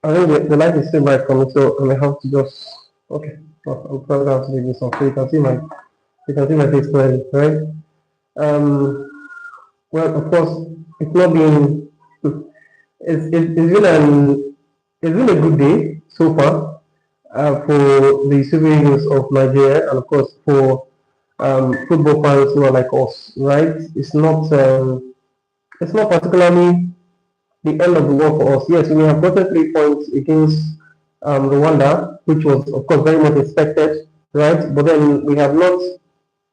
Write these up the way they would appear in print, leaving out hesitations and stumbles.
I think the light is still bright for me, so I may have to just. Okay. Well, I'm probably going to have to do this one so you can see my face clearly, right? Um. Well, of course, it's not been. It's been it's been a good day so far for the Super Eagles of Nigeria, and of course for football fans who are like us, right? It's not particularly the end of the world for us. Yes, we have gotten 3 points against Rwanda, which was, of course, very much expected, right? But then we have not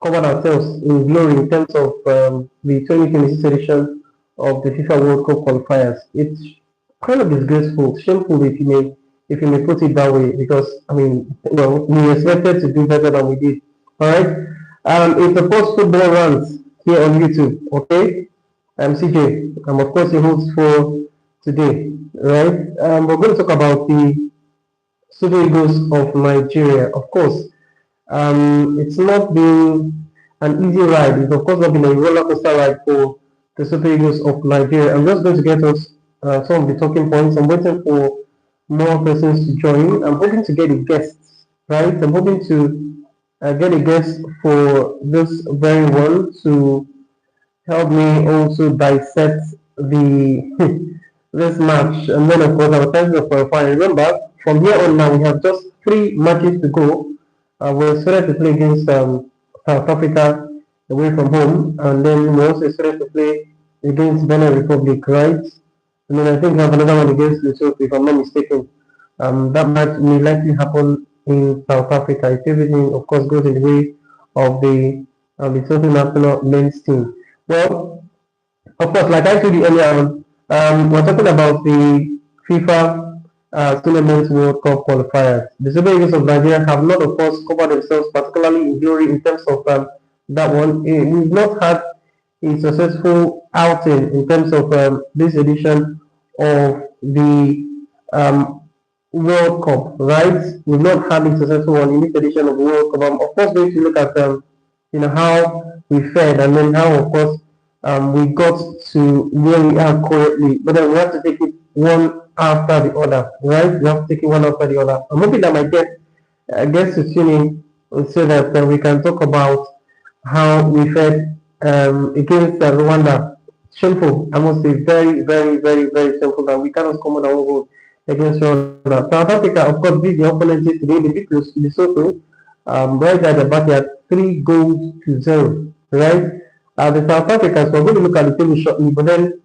covered ourselves in glory in terms of the 2026 edition of the FIFA World Cup qualifiers. It's kind of disgraceful, shameful if you may put it that way, because I mean, well, we expected to do better than we did. All right, it's the post football rants here on YouTube. Okay, I'm CJ. I'm of course your host for today. Right, we're going to talk about the Super Eagles of Nigeria. Of course, it's not been an easy ride. It's of course not been a roller coaster ride for the Super Eagles of Nigeria. I'm just going to get us some of the talking points. I'm waiting for more persons to join. I'm hoping to get a guest, right? I'm hoping to get a guest for this very one to help me also dissect the this match. And then of course our time of qualifying. Remember, from here on now we have just 3 matches to go. We're expected to play against South Africa away from home, and then we're also expected to play against Benin Republic, right? And then I think we have another one against Lesotho, if I'm not mistaken. That match may likely happen in South Africa if everything, of course, goes in the way of the Lesotho national men's team. Well, of course, like I told you earlier on, we're talking about the FIFA Tournament World Cup qualifiers. The Super Eagles of Nigeria have not, of course, covered themselves particularly in glory in terms of that one. We've not had a successful outing in terms of this edition of the World Cup, right? We've not had a successful one in this edition of the World Cup. Of course, going to look at how we fared, and then how, of course, we got to where we are currently. But then we have to take it one after the other, right? We have to take it one after the other. I'm hoping that my guests to tune in so that we can talk about how we fared against Rwanda. Shameful, I must say, very, very, very, very shameful that we cannot come on our own goal against Rwanda. South Africa, of course, beat the opponent yesterday. They beat Lesotho right at the backyard, 3 goals to 0, right? The South Africans, we're going to look at the table shortly, but then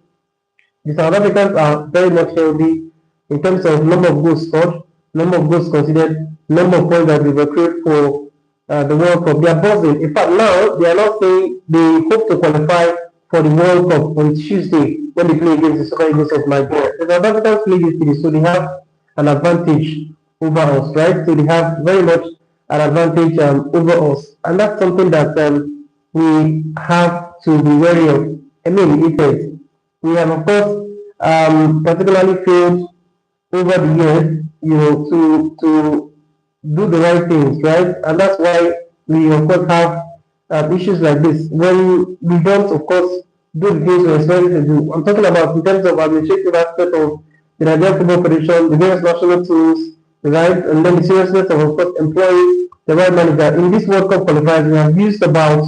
the South Africans are very much healthy in terms of number of goals scored, number of goals considered, number of points that they recruit for the World Cup. They are buzzing. In fact, now they are not saying they hope to qualify for the World Cup on Tuesday when they play against the Super Eagles of Nigeria. The South Africans play yesterday, so they have an advantage over us, right? So they have very much an advantage over us, and that's something that we have to be wary of. I mean, it is. We have, of course, particularly failed over the years, to do the right things, right? And that's why we, of course, have issues like this when we don't, of course, do the things we're expected to do. I'm talking about in terms of administrative aspect of the Nigerian Football Federation, the various national teams, right? And then the seriousness of course, employing the right manager. In this World Cup qualifiers, we have used about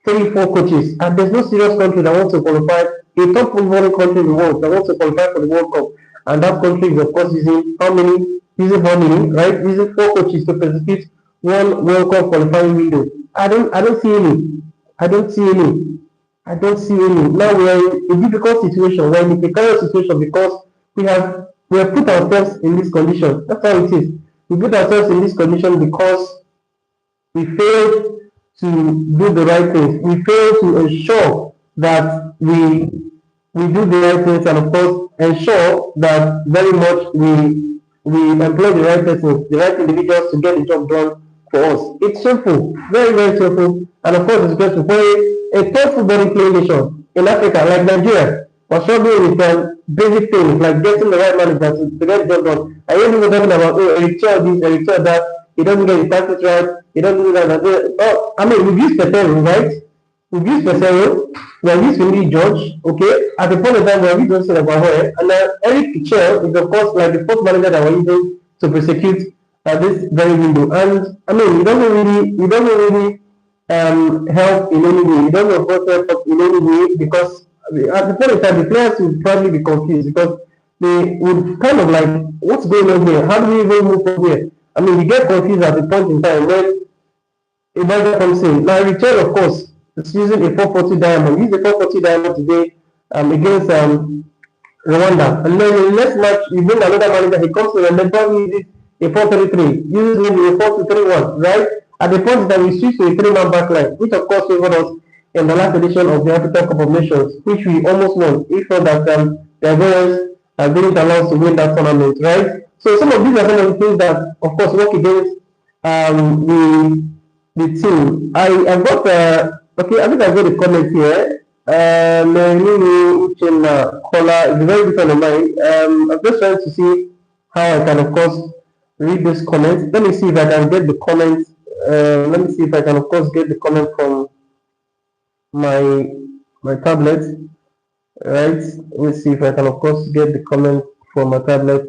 3, 4 coaches, and there's no serious country that wants to qualify, a top footballing country in the world that wants to qualify for the World Cup, and that country is of course using how many, right? Using 4 coaches to prosecute one World Cup qualifying window. I don't see any. I don't see any. I don't see any. Now we are in a difficult situation. We're in a precarious situation because we have put ourselves in this condition. That's how it is. We put ourselves in this condition because we failed to do the right things. We fail to ensure that we do the right things, and of course ensure that very much we employ the right persons, the right individuals to get the job done for us. It's simple, very, very simple, and of course it's going to play a top footballing playing nation in Africa like Nigeria. We're struggling with basic things like getting the right manager to get the job done. I hear people talking about Eric Chell this, Eric Chell that. He doesn't get his tactics right. He doesn't do that. Oh, I mean, we've used Peteru, right? We've used Pesero, we have used Wendy George, okay? At the point in time, we have used Johnson Aguahoe, and Eric Chell is, of course, like the first manager that we're using to prosecute this very window. And I mean, it doesn't really help in any way. It doesn't, of course, help us in any way because at the point in time, the players would probably be confused because they would kind of like, what's going on here? How do we even move from here? I mean, we get confused at the point in time when Elijah comes in. Now, Richard, of course, is using a 440 diamond. Use the 440 diamond today against Rwanda. And then in the next match, you bring another manager, he comes in and then probably uses a 433, uses maybe a 4-2-3-1, right? At the point that we switch to a 3-man back line, which of course favored us in the last edition of the African Cup of Nations, which we almost won, if not that the Ivorians didn't allow us to win that tournament, right? So some of these are some of the things that, of course, work against the team. I've got okay, I think I've got a comment here. Melini Uchenna Kola is a very different of mine. I'm just trying to see how I can, of course, read this comment. Let me see if I can get the comment. Let me see if I can, of course, get the comment from my tablet. Right. Let me see if I can, of course, get the comment from my tablet.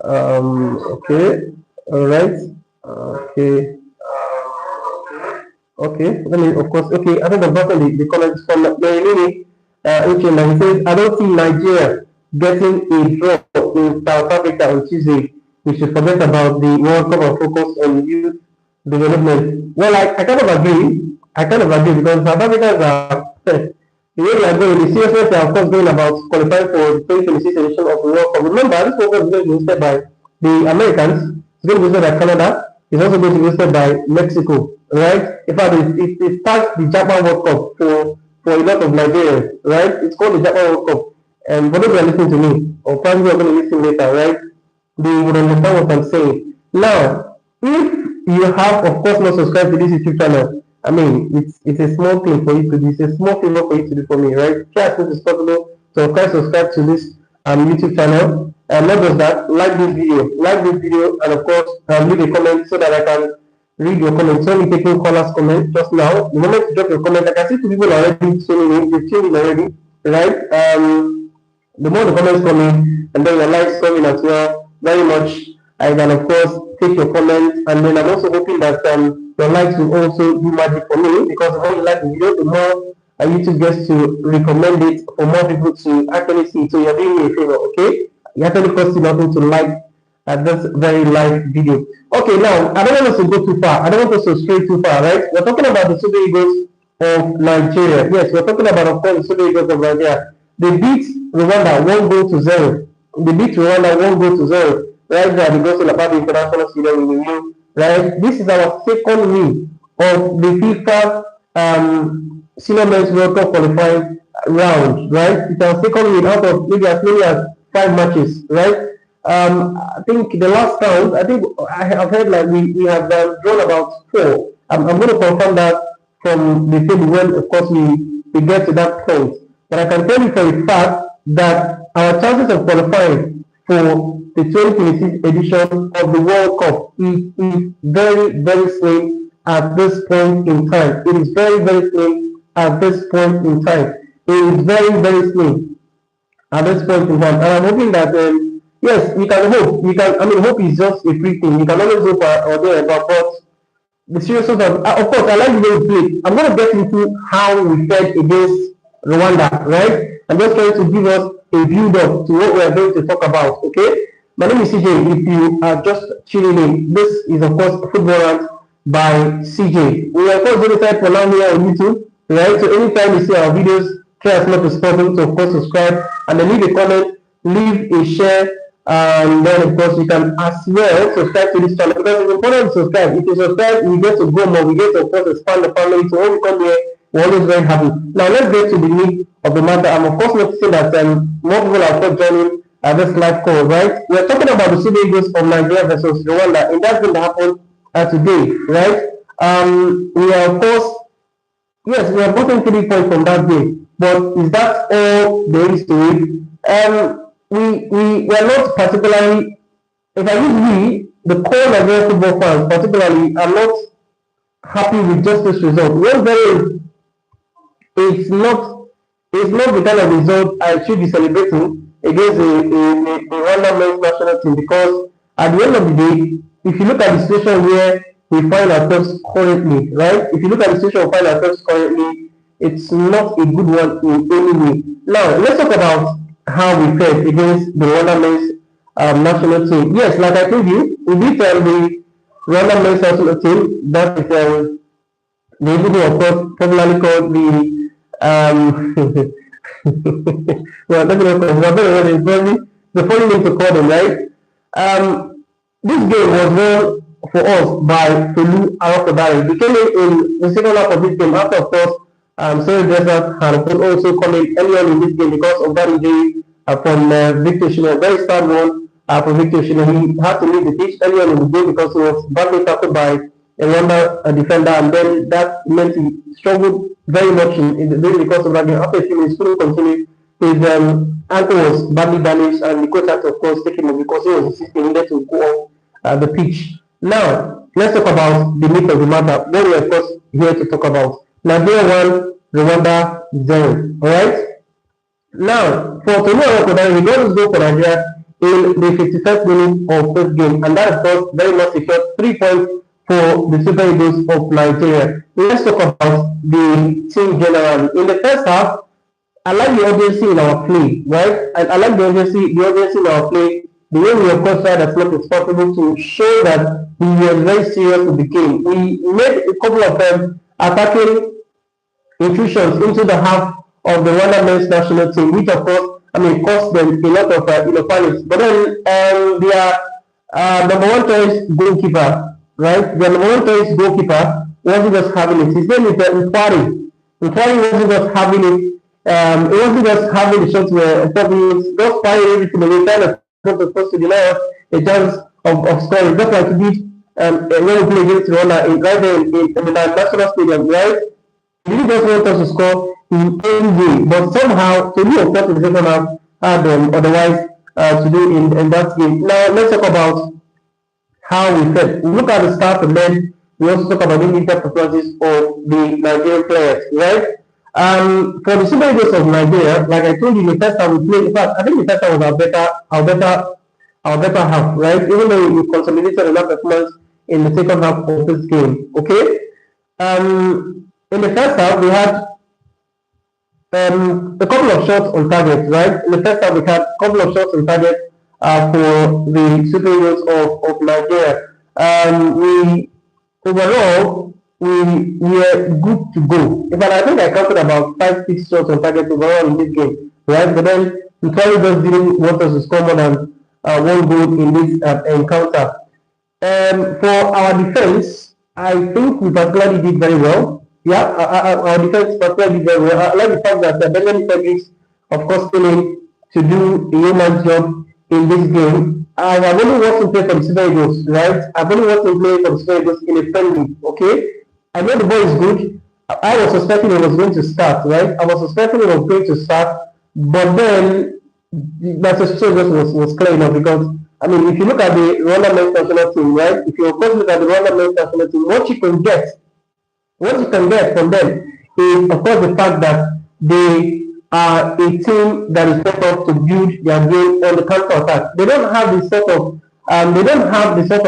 Okay. All right. Okay. Okay, let me, of course, okay, I think I've gotten the comments from Merini Uchenna. He says, I don't see Nigeria getting a draw in South Africa on Tuesday. We should forget about the World Cup and focus on youth development. Well, I kind of agree. I kind of agree because South Africans are, the way they are going, the seriousness they are, of course, going about qualifying for the 2026 edition of the World Cup. Remember, this World Cup is going to be hosted by the Americans, it's going to be hosted by Canada, it's also going to be hosted by Mexico. Right? In fact, it starts the Japan World Cup for a lot of Nigerians, right? It's called the Japan World Cup. And for those who are listening to me, or probably are going to listen later, right? They would understand what I'm saying. Now, if you have, of course, not subscribed to this YouTube channel, I mean, it's a small thing for you to do. It's a small favor for you to do for me, right? Try as much as possible to, of course, subscribe to this YouTube channel. And not just that, like this video, and of course, leave a comment so that I can read your comments. So we're taking callers' comment just now. The moment you drop your comment, I can see two people already tuning in. They've tuned in already, right? The more the comments come in, and then your likes come in as well, very much. I can, of course, take your comments, and then I'm also hoping that your likes will also do magic for me because the more you like the video, the more YouTube gets to recommend it for more people to actually see. So you're doing me a favor, okay? It actually costs you nothing to like this very live video. Okay, now I don't want us to go too far. I don't want us to stray too far, right? We're talking about the Super Eagles of Nigeria. Yes, we're talking about, of course, the Super Eagles of Nigeria. They beat Rwanda 1-0. They beat Rwanda 1-0. Right there, they go to the International Stadium in New. Right? This is our second win of the FIFA Senior Men's World Cup qualifying round. Right? It's our second win out of maybe as many as 5 matches. Right? I think the last count, I think I've heard like we have drawn about 4. I'm going to confirm that from the table when, of course, we get to that point. But I can tell you for a fact that our chances of qualifying for the 2026 edition of the World Cup is very, very slim at this point in time. It is very, very slim at this point in time. It is very, very slim at this point in time. And I'm hoping that, yes, you can hope. Hope is just a free thing. You can always hope or there, but the seriousness of course, I like the way we play. I'm going to get into how we fared against Rwanda, right? I'm just trying to give us a build up to what we are going to talk about, okay? My name is Ceejay. If you are just tuning in, this is, of course, Football Rants by Ceejay. We are, of course, going to type for now here on YouTube, right? So anytime you see our videos, try as much as possible to, of course, subscribe and then leave a comment, leave a share, and then, of course, you can as well subscribe to this channel because it's important to subscribe. If you subscribe, we get to go more, we get to, of course, expand the family. So when we come here, we're always very happy. Now, let's get to the meat of the matter. I'm, of course, noticing that more people are, of course, joining this live call, right? We're talking about the Super Eagles of Nigeria versus Rwanda, and that's going to happen today, right? We are, of course, yes, we have gotten 3 points from that game, but is that all there is to it? We are not particularly, if I use the core Nigerian football fans particularly, are not happy with just this result. it's not the kind of result I should be celebrating against the Rwanda men's national team, because at the end of the day, if you look at the situation where we find ourselves currently, right? If you look at the situation we find ourselves currently, it's not a good one in any way. Now, let's talk about how we fared against the Rwanda men's national team. Yes, like I told you, we beat the Rwanda men's national team. That is the video, of course, popularly called the well, that's probably the funny name to call them, right? This game was won for us by Felu Arakodare. He came in the second half of this game after, of course, Sorry Desert had also come in early on in this game because of that injury from Victor Shino. Very sad one for Victor Shino. He had to leave the pitch early on in the game because he was badly tackled by a Rwanda defender, and then that meant he struggled very much in the course of that game. After a few minutes, couldn't continue. His ankle was badly damaged, and the coach had to, of course, take him off because he was insisting he needed to go off the pitch. Now, let's talk about the meat of the matter. What we're, of course, here to talk about. Nigeria 1, Rwanda 0. Alright? Now, for Tolu Arokodare, he got his goal for Nigeria in the 51st minute of first game, and that, of course, very much secured 3 points for the Super Eagles of Nigeria. Let's talk about the team generally. In the first half, I like the urgency in our play, right? I like the urgency in our play. The way we, of course, tried as much as possible to show that we were very serious with the game. We made a couple of attacking intrusions into the half of the Rwanda men's national team, which, of course, cost them a lot of panics. But then their number one choice goalkeeper, right? Their number one choice goalkeeper wasn't just having it. His name is Nkwari. Nkwari wasn't just having it. It wasn't just having the shots where probably just firing everything away, kind of supposed to deny us a chance of scoring, just like he did when we played against Rwanda right there in the national stadium, right? He didn't just want us to score in any game, but somehow, to me, of course, the second half had otherwise to do in that game. Now, let's talk about how we felt. We look at the start, and then we also talk about the individual performances of the Nigerian players, right? For the Super Eagles of Nigeria, like I told you, the first time we played, in fact, I think the first time was our better half, right? Even though we consolidated enough performance in the second half of this game, okay? In the first half, we had a couple of shots on target, right? In the first half, we had a couple of shots on target for the Super Eagles of Nigeria. Overall, we were good to go. In fact, I think I counted about 5-6 shots on target overall in this game, right? But then we probably just didn't want us to score more than one goal in this encounter. For our defense, I think we particularly did very well. Yeah, our defense particularly did very well. I like the fact that Benjamin Frederick, of course, came in to do a yeoman's job in this game. I have only watched him play for the Super Eagles, right? I've only watched him play for the Super Eagles in a friendly, okay? I know the boy is good. I was suspecting he was going to start, right? I was suspecting he was going to start, but then that situation was clear enough because, if you look at the Rwanda men's national team, right? If you of course look at the Rwanda men's national team, what you can get from them is, of course, the fact that they are a team that is set up to build their game on the counter attack. They don't have the sort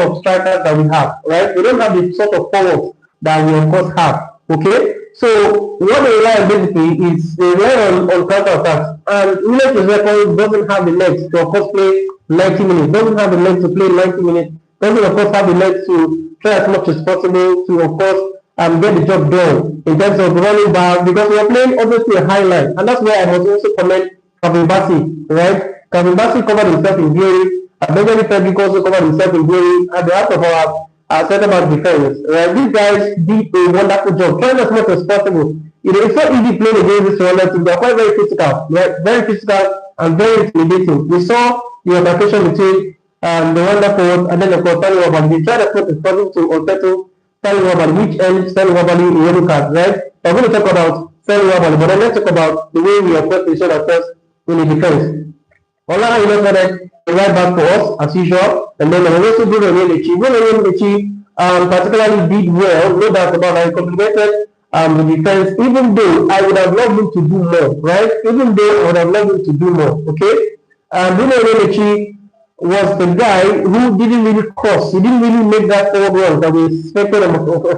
of strikers that we have, right? They don't have the sort of forwards that we of course have. Okay? So what they rely on basically is they rely on counter attacks. And Milos doesn't have the legs to of course play 90 minutes, doesn't have the legs to play 90 minutes, doesn't of course have the legs to try as much as possible to of course get the job done in terms of running back, because we are playing obviously a high line, and that's why I must also comment Calvin Bassey, right? Calvin Bassey covered himself in glory. Benjamin Frederick also covered himself in glory at the heart of our center back defense. Right? These guys did a wonderful job, trying as much as possible. It's not easy playing against this Rwanda team. They are quite very physical, right? Very physical and very intimidating. We saw the altercation between the Rwanda forward and then of course Stanley Wabali. They tried as much as possible to unsettle Stanley Wabali, which ends Stanley Wabali in yellow card, right? I'm going to talk about Stanley Wabali, but then let's talk about the way we of course position ourselves in the defense. Ola started the right back for us as usual, and then we also did Onyelechi. Onyelechi particularly did well, no doubt about it. He complemented the defense, even though I would have loved him to do more, right? Even though I would have loved him to do more, okay? Bruno Onyemaechi was the guy who didn't really cross. He didn't really make that forward run that we expected of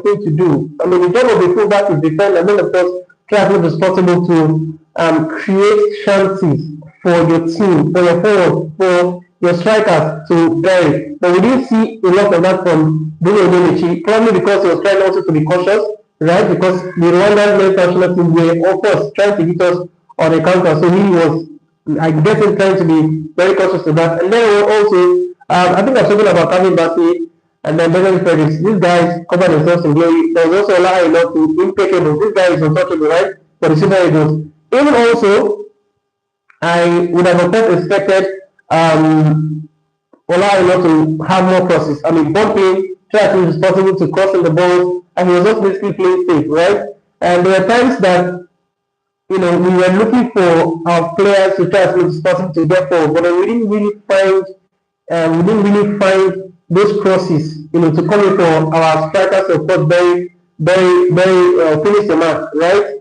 him to do. I mean, the job of the fullback is defend, and then of course try as much as possible to create chances for your team, for your forward, for your strikers to bury. But we didn't see a lot of that from Bruno Onyemaechi, probably because he was trying also to be cautious, right? Because the Rwandan men's national team were, of course, trying to hit us on a counter, so he was, I guess, he's trying to be very cautious of that. And then also, I think I was talking about Kevin Bassey and then Benjamin Felix. These guys cover themselves in glory. There was also a lot enough to impeccable. This guy is untouchable, right? For the Super Eagles. Even also, I would have of course expected Ola to have more crosses. I mean, bumping, try as much as possible to crossing the balls, and he was just basically playing safe, right? And there were times that we were looking for our players to try as much as possible to get forward, but we didn't really find those crosses, to come in for our strikers, of course, very finish the match, right?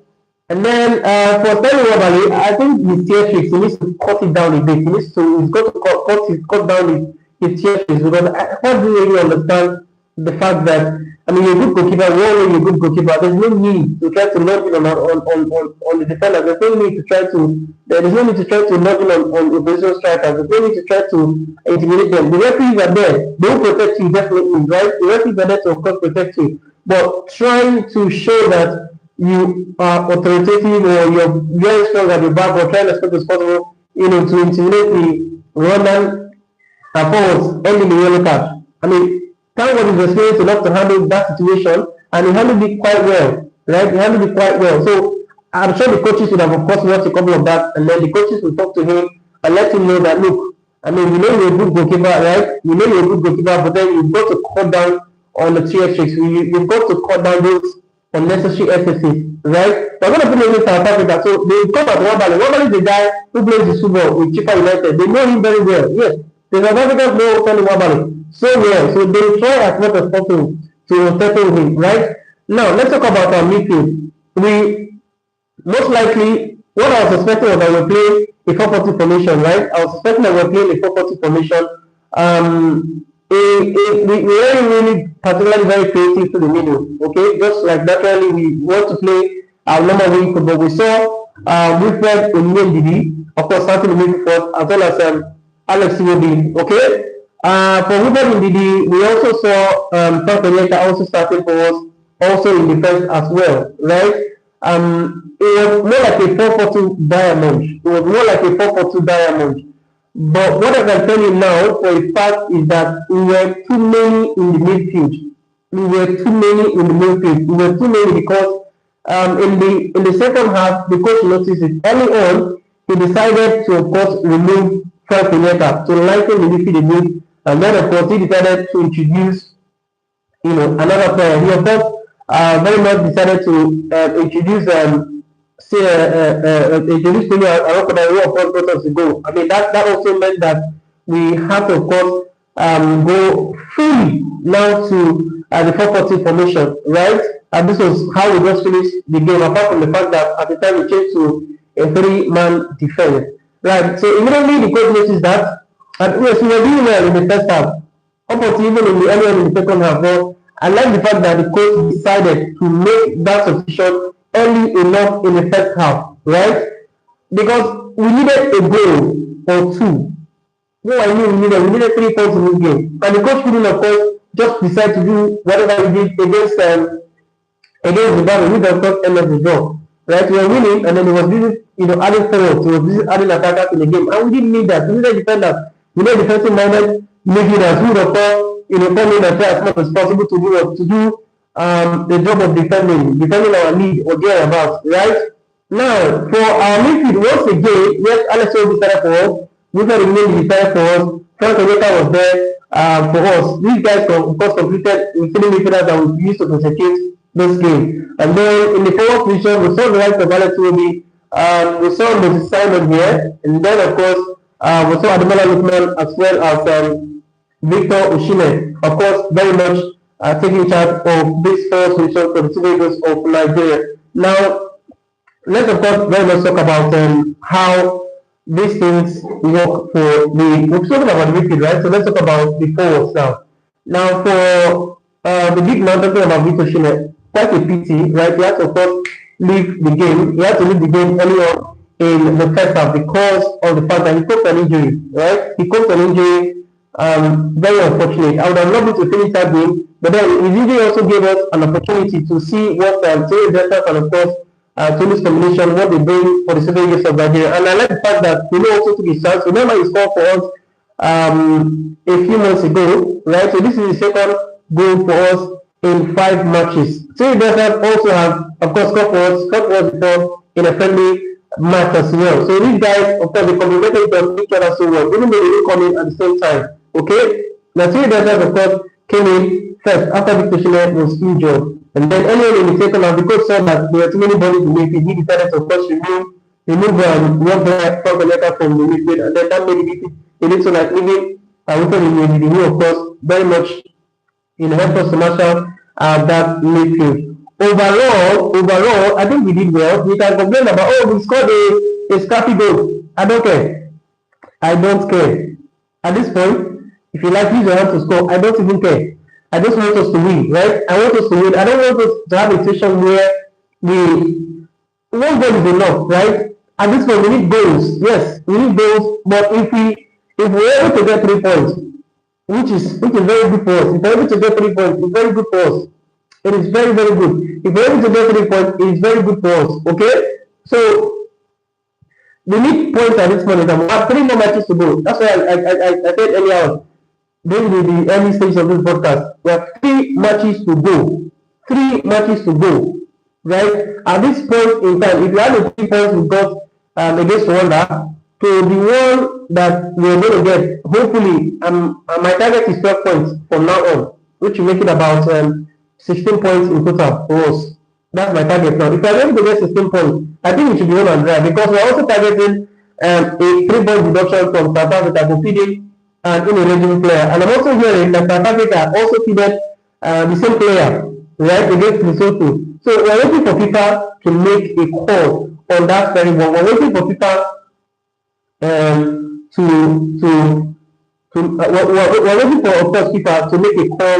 And then for Stanley Wabali, I think his theatrics, he needs to cut it down a bit. He's got to cut down his theatrics, because I don't really understand the fact that, I mean, you're a good goalkeeper, you're a good goalkeeper. There's no need to try to lodge in on the defender. There's no need to try to lodge in on the position strikers. There's no need to try to intimidate them. The referees are there. They will protect you definitely, right? The referees are there to, of course, protect you. But trying to show that you are authoritative or you're very strong at your back, or trying as much as possible, to intimidate the Rwandan forwards ending the yellow card. I mean, thank God he's experienced enough to handle that situation, and he handled it quite well, right? He handled it quite well. So I'm sure the coaches would have, of course, watched a couple of that, and then the coaches will talk to him and let him know that, look, I mean, we know you're a good goalkeeper, right? We know you're a good goalkeeper, but then you've got to cut down on the theatrics. You've got to cut down those unnecessary excesses, right? We're going to put him in South Africa. So they come at Wabali. Wabali is the guy who plays the football with Chifa United. They know him very well. Yes, the South Africans know Stanley Wabali so well. So they try as much as possible to settle him, right? Now, let's talk about our midfield. We most likely, what I was expecting was that we're playing a 4-4-2 formation, right? I was expecting that we're playing a 4-4-2 formation. We weren't really particularly very creative to the middle, okay? Just like naturally we want to play our normal way football. We saw Wilfred Ndidi, of course, starting the midfield as well as Alex Iwobi, okay? For Wilfred Ndidi, we also saw Frank Onyeka also starting for us, also in defense as well, right? It was more like a 4-4-2 diamond. But what I can tell you now for a fact is that we were too many in the midfield. We were too many because in the second half, the coach noticed it. Early on, he decided to, of course, remove Frank Onyeka to lighten the midfield a bit. And then, of course, he decided to introduce, another player. He, of course, very much decided to introduce Tony Arokona, who of course got us to go. I mean, that also meant that we had to, of course, go fully now to the 4-4-2 formation, right? And this was how we just finished the game, apart from the fact that at the time we changed to a 3-man defense, right? So immediately the coach noticed that, and yes, we were doing well in the first half, up until even in the earlier in the second half. But I like the fact that the coach decided to make that substitution early enough in the first half, right? Because we needed a goal or two. What I mean, we needed 3 points in this game. And the coach couldn't, of course, just decide to do whatever he did against Zimbabwe, which of course ended the draw. Right? We were winning, and then he was busy, adding forward, he was busy adding attackers in the game. And we didn't need that. We needed defenders. We needed defensive minded midfielders who would, of course, come in and try as much as possible to do the job of defending our lead or thereabouts, right? Now, for our midfield, once again, yes, Alex Iwobi started for us, Wilfred Ndidi started for us, Frank Onyeka was there for us. These guys, of course, completed the midfielders that we used to consecute this game. And then in the forward position, we saw the likes of Alex Iwobi, we saw Moses Simon here, and then, of course, we saw Ademola Lookman as well as Victor Osimhen, of course, very much taking charge of this first position for the Super Eagles of Nigeria. Now, let's of course very much talk about how these things work for the. We've spoken about the midfield, right? So let's talk about the forwards now. Now, for the big man talking about Victor Shine, quite a pity, right? He had to of course leave the game. He had to leave the game early on in the first half because of the fact that he caught an injury, right? He caught an injury, very unfortunate. I would have loved to finish that game, but then his injury also gave us an opportunity to see what Terry Destas and of course Tony's combination, what they bring for the Super Eagles of Nigeria. And I like the fact that Tony also took his chance. Remember, he scored for us a few months ago, right? So this is the second goal for us in 5 matches. Terry Destas also have, of course, scored for us before in a friendly match as well. So these guys, of course, they complemented each other so well, even though they didn't come in at the same time. Okay? Now, Terry Destas, of course, came in first after Victor Shine was injured. And then earlier in the second half, because saw that there were too many bodies in the midfield, he decided to, of course, remove one player from the midfield, and then that made it so like leaving Wilfred who, of course, very much helped us to master that midfield. Overall, I think we did well. We can complain about, oh, we scored a scrappy goal. I don't care. I don't care. At this point, if you like use your hand to score, I don't even care. I just want us to win, right? I want us to win. I don't want us to have a situation where one goal is enough, right? At this point, we need goals. Yes, we need goals. But if we're able to get 3 points, which is very good for us. If we're able to get 3 points, it's very good for us. It is very, very good. If we're able to get 3 points, it is very good for us. Okay? So we need points at this point in time. We have 3 more matches to go. That's why I said earlier on, during the early stage of this podcast, we have 3 matches to go. 3 matches to go. Right? At this point in time, if you have the 3 points we got against Rwanda, to the one that we're going to get, hopefully, my target is 12 points from now on, which will make it about 16 points in total for us. That's my target now. If I'm able to get 16 points, I think we should be on and dry because we're also targeting a 3-point deduction from South Africa for feeding an ineligible player. And I'm also hearing that South Africa also feeded the same player, right, against Lesotho. So we're waiting for FIFA to make a call on that very one. We're waiting for FIFA we're waiting for, of course, FIFA to make a call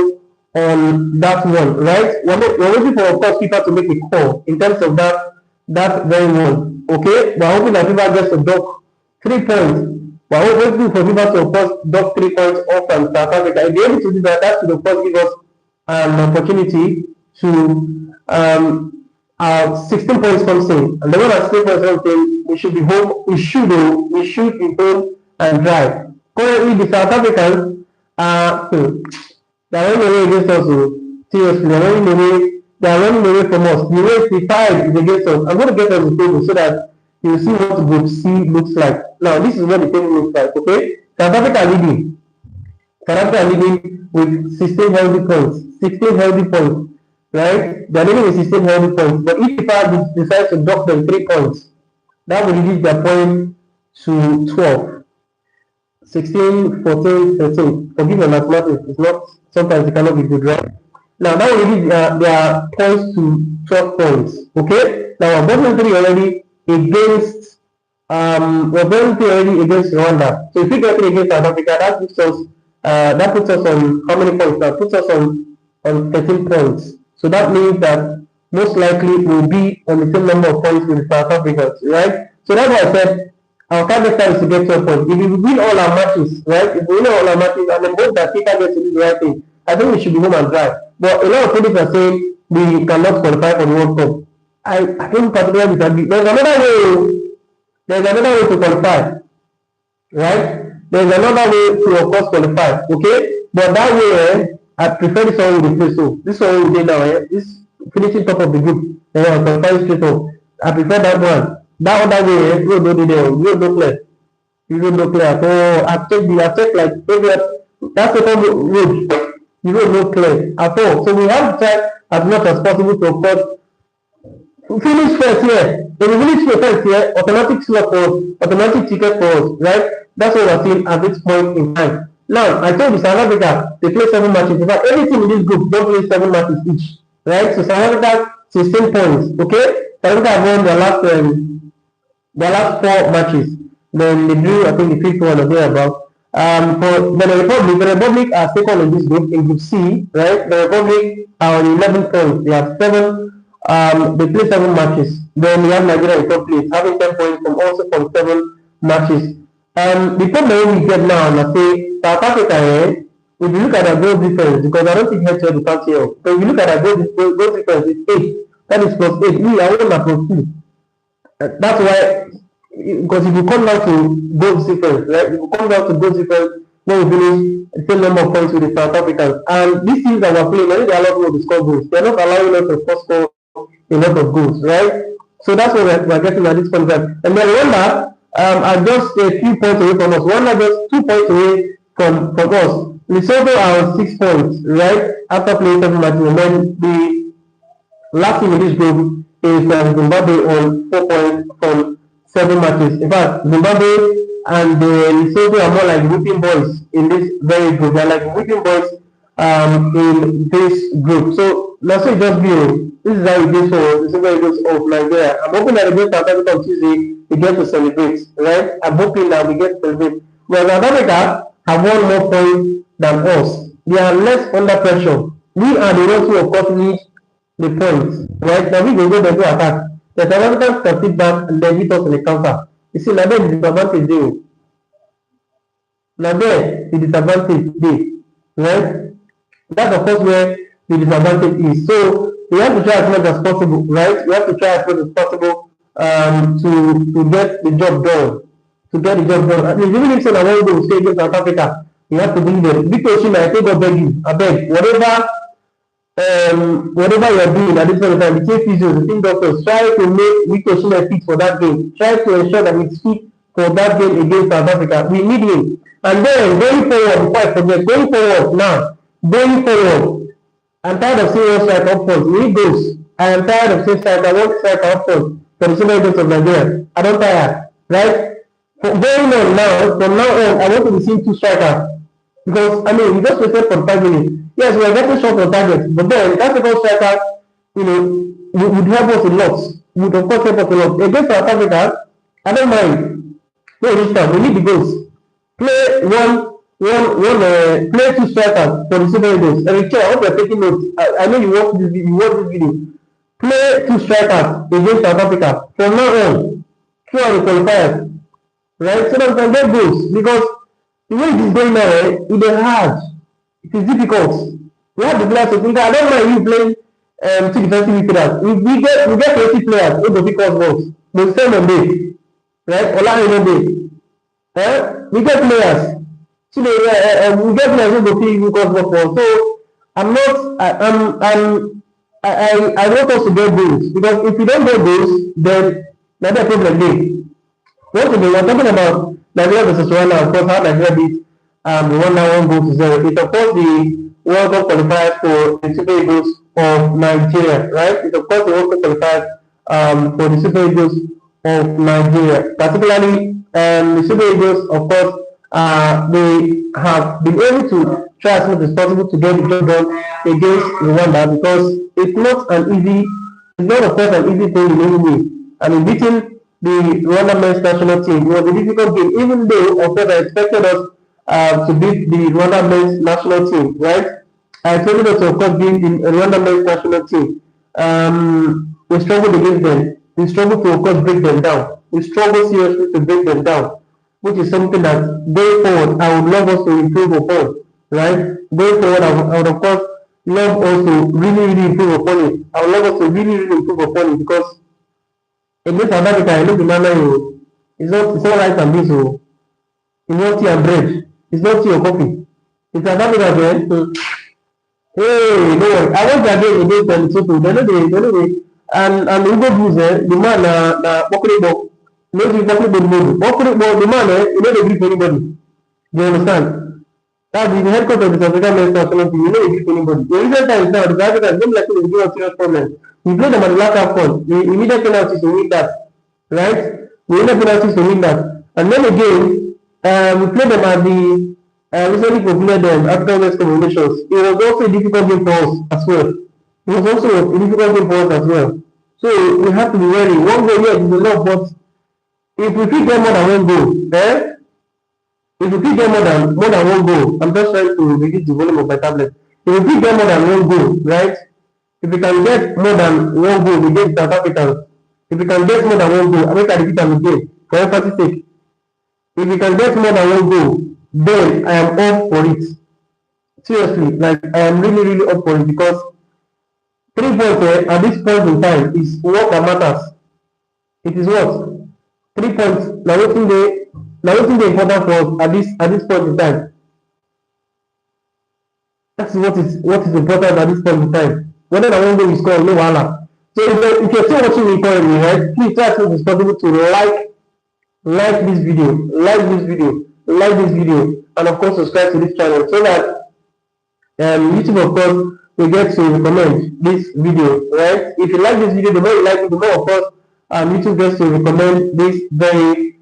on that one, right? We're waiting for, of course, FIFA to make a call in terms of that very one. Okay, we're hoping that FIFA gets to dock 3 points. We're waiting for FIFA to, of course, dock 3 points off from South Africa. If they're able to do that, that should, of course, give us an opportunity to 16 points something. And the one at 16 points something, we should be home. We should be home and dry. Currently, the South Africans they're running away against us. Seriously, they're running away from us. The race the tide is against us. I'm going to get on the table so that you see what Group C looks like. Now, this is what the table looks like, okay? South Africa leading. South Africa leading with 16 healthy points. 16 healthy points, right? They're leading with 16 healthy points. But if FIFA decides to dock them 3 points, that will reduce their point to 12. 16, 14, 13. Forgive my mathematics. It's not, sometimes it cannot be good, right? Now, that will reduce their points to 12 points. Okay? Now, we're bottom 3 already against Rwanda. So if we get 3 against South Africa, that puts us on how many points? That puts us on 13 points. So that means that most likely we'll be on the same number of points with South Africans, right? So that's why I said our target is to get 12 points. If we win all our matches, right? If we win all our matches and then hope that FIFA gets to do the right thing, I think we should be home and dry. But a lot of people are saying we cannot qualify for the World Cup. I think particularly disagree. There's another way to qualify, right? There's another way to, of course, qualify, okay? But that way, I prefer this one with the play. So this one we did now, this finishing top of the group, then I'll qualify straight up. I prefer that one. That other way, you don't play. You don't play at all. I checked like every that's the road. You don't play at all. So we have to try as much as possible to, of course, finish first here. If we finish first here, automatic slot for us, automatic ticket for us, right? That's what we're seeing at this point in time. Now, I told you South Africa, they play 7 matches. In fact, every team in this group don't play 7 matches each. Right? So South Africa, 16 points. Okay? South Africa have won their last 4 matches. Then they drew, I think, the fifth one or thereabout. For the Republic are second in this group, in Group C, right? The Republic are on 11 points. They have 7, they play 7 matches. Then we have Nigeria in top place, having 10 points from 7 matches. The problem we get now, I say, South Africa, if you look at our goal difference, because I don't think head-to-head we can't here. So if you look at our goal difference, it's 8. That is +8. We are only at +2. That's why, because if you come down to goals difference, right? If you come down to goals difference, then we finish the same number of points with the South Africans. And these teams that we're playing, they are not going to score goals. They're not allowing us to score a lot of goals, right? So that's what we're getting at this point. And then Rwanda are just a few points away from us. Rwanda just 2 points away from us. Lesotho are 6 points, right? After playing 7 matches. And then the last team in this group is Zimbabwe on 4 points from 7 matches. In fact, Zimbabwe and Lesotho are more like whipping boys in this very group. They're like whipping boys in this group. So let's say just be this is how it goes for the Super Eagles of Nigeria. I'm hoping that against South Africa on Tuesday we get to celebrate, right? I'm hoping that we get to celebrate. Well, South Africa have won more points than us. They are less under pressure. We are the ones who of course need the points, right? Now we will go there to attack. The South Africans can sit back and then hit us in the counter. You see, now there is disadvantage there. Now there the disadvantage there, right? That's of course where the disadvantage is. So we have to try as much as possible, right? We have to try as much as possible to get the job done. To get the job done. I mean, even if I want to stay against South Africa, you have to believe them. Victor Osimhen, I think God beg you. I beg. Whatever you are doing at this point of time, the team physios, the team doctors, try to make Victor Osimhen fit for that game. Try to ensure that he's fit for that game against South Africa. We need him. And then going forward, before I forget, going forward now, going forward, I'm tired of seeing one striker up front. We need goals. I am tired of seeing one striker up front for the Super Eagles of Nigeria. I don't tire, right? From going on now, from now on, I want to be seeing 2 strikers. Because, I mean, we just waited for 5 minutes. Yes, we are getting shot on target, but then that second striker, would help us a lot. Would of course help us a lot. Against South Africa, I don't mind. No, this time, we need the goals. Play play 2 strikers for the Super Eagles. And I hope you're taking notes. I know you watch this video. Play 2 strikers against South Africa. From now on, throughout the qualifiers. Right? So that we can get goals. Because the way it is going now, it is hard. It is difficult. We have the players to think. I don't mind you playing 2 defensive midfielders. We get 20 players who go pick us balls. They send on day. Right? Ola day. We get players. So we get players who go pick us balls. So I'm not I want us to get goals. Because if we don't get goals, then that's a problem there. Once again, we're talking about Nigeria versus Rwanda, of course, how Nigeria beat Rwanda 1-0. It's of course the World Cup qualifiers for the Super Eagles of Nigeria, right? It's of course the World Cup qualifiers for the Super Eagles of Nigeria. Particularly, the Super Eagles, of course, they have been able to try as much as possible to get the job done against Rwanda because it's not of course an easy thing in any way. I mean, beating the Rwanda men's national team was a difficult game, even though of course I expected us to beat the Rwanda men's national team, right? I expected us to of course beat the Rwanda men's national team. We struggled against them. We struggled to of course break them down. We struggled seriously to break them down, which is something that going forward I would love us to improve upon, right? Going forward I would of course love us to really improve upon it. I would love us to really improve upon it because against South Africa, I know the manner it's not rice and beans, it's not tea and bread, it's not tea or coffee. It's South Africa, hey, no worry. I want to again against Lesotho. They know they, and Ugo Blues, the man Bokribo, no the Bokribo, the man, they agree for anybody. Do you understand? That's the headquarters of the South African men's national team. They agree for anybody. The recent times now, the South Africans don't like to give us serious problems. We played them at the last half front. We needed penalties to win that, right? We needed penalties to win that. And then again, we played them at I recently concluded African West Combinations. It was also a difficult game for us as well. It was also a difficult game for us as well. So we have to be ready. One goal, yes, is enough, but if we fit get more than one goal, if we fit get more than one goal, I'm just trying to reduce the volume of my tablet. If we fit get more than one goal, right? If we can get more than one goal against South Africans, if we can get more than one goal, I make I repeat am again for emphasis sake. If we can get more than one goal, then I am all for it. Seriously, like I am really, really up for it because 3 points at this point in time is what that matters. It is what 3 points. Now wetin dey important for us at this point in time. That is what is important at this point in time. Whether na one goal we score, no wahala. So if you're still watching me currently, right, please try as much as possible to like this video, like this video, and of course subscribe to this channel so that YouTube, of course, will get to recommend this video, right? If you like this video, the more you like it, the more, of course, YouTube gets to recommend this very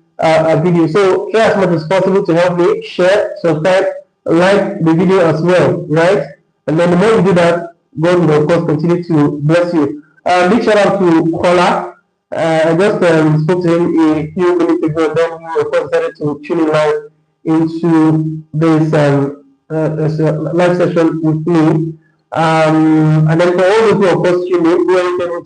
video. So try as much as possible to help me share, subscribe, like the video as well, right? And then the more you do that, God will, of course, continue to bless you. Big shout out to Kola. I just spoke to him a few minutes ago, then he, of course, decided to tune in live into this live session with me. And then for all those who, of course, tune in, who are able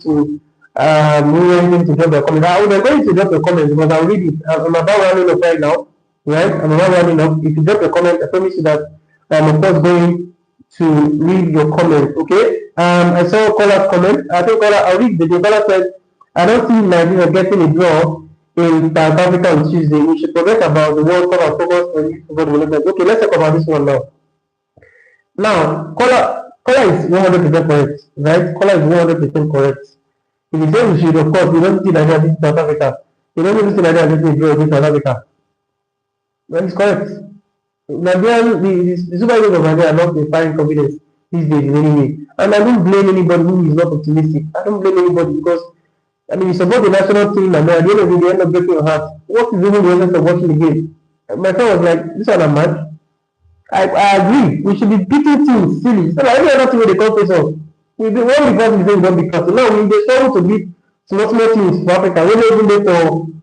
to drop their comment. I'm going to drop your comment because I'll read it. I'm about running up right now, right? I'm about running up. If you drop your comment, I promise you that I'm, of course, going to read your comment, okay? I saw Caller comment. I think Caller, I'll read the caller said, I don't see Nigeria getting a draw in South Africa on Tuesday. We should forget about the World Cup and focus on youth football development. Okay, let's talk about this one now. Now, Caller is 100% correct, right? Caller is 100% correct. If you say we should, of course, we don't see Nigeria against South Africa. We don't even see Nigeria getting a draw against South Africa. That is correct. Nigerian, the Super Eagles of Nigeria are not inspiring confidence these days in any way. And I don't blame anybody who is not optimistic. I don't blame anybody because I mean, you support the national team and at the end of the day, you end up breaking your heart. What is even the essence of watching the game? My friend was like, this one I'm mad. I agree. We should be beating teams silly. So like every other team they come face off. We be one because we say we don't beat us. Now we dey struggle to beat small teams for Africa. We don't even dey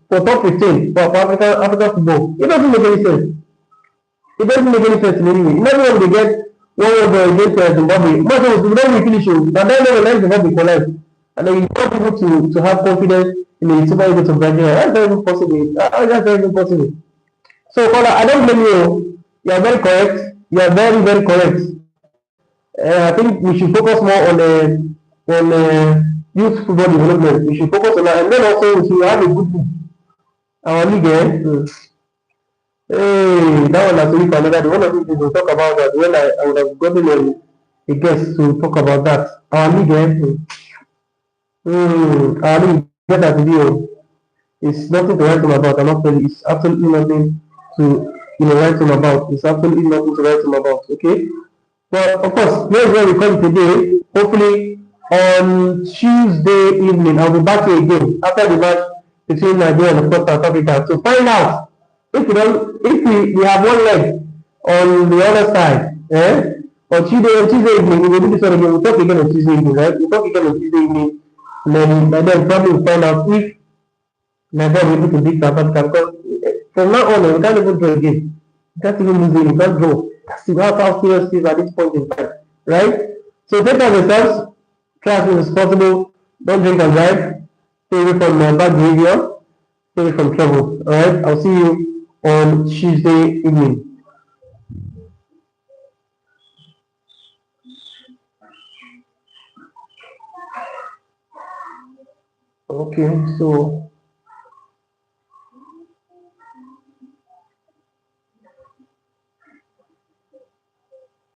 for top 15 for African football. It doesn't make any sense. It doesn't make any sense in any way. Imagine when they get one against Zimbabwe. Imagine we don't finish it. And then they will let Zimbabwe collect. And then you want people to have confidence in the Super Eagles of Nigeria. That's very impossible. That's very impossible. So, Kola, I don't blame you. You are very correct. You are very, very correct. I think we should focus more on youth football development. We should focus on that. And then also we should have a good league. Our league, hey, that one has to be for another day. One of these days we'll talk about that. When I would have gotten a guest to talk about that. Our league, our league, get that video. It's nothing to write home about. I'm not telling you. It's absolutely nothing to write home about. It's absolutely nothing to write home about. Okay. But of course, here's where we come today. Hopefully on Tuesday evening, I'll be back here again after the match between Nigeria and of course South Africa to find out if we have one leg on the other side. On Tuesday evening, we will do this one again. We'll talk again on Tuesday evening, right? We'll talk again on Tuesday evening. And then probably we'll find out if Nigeria will be able to beat South Africa because from now on, we can't even draw again. We can't even lose it. We can't draw. That's how serious it is at this point in time, right? So take care of yourselves. Try as much as possible. Don't drink and drive. Stay away from bad behavior. Stay away from trouble. All right. I'll see you on Tuesday evening. Okay. So.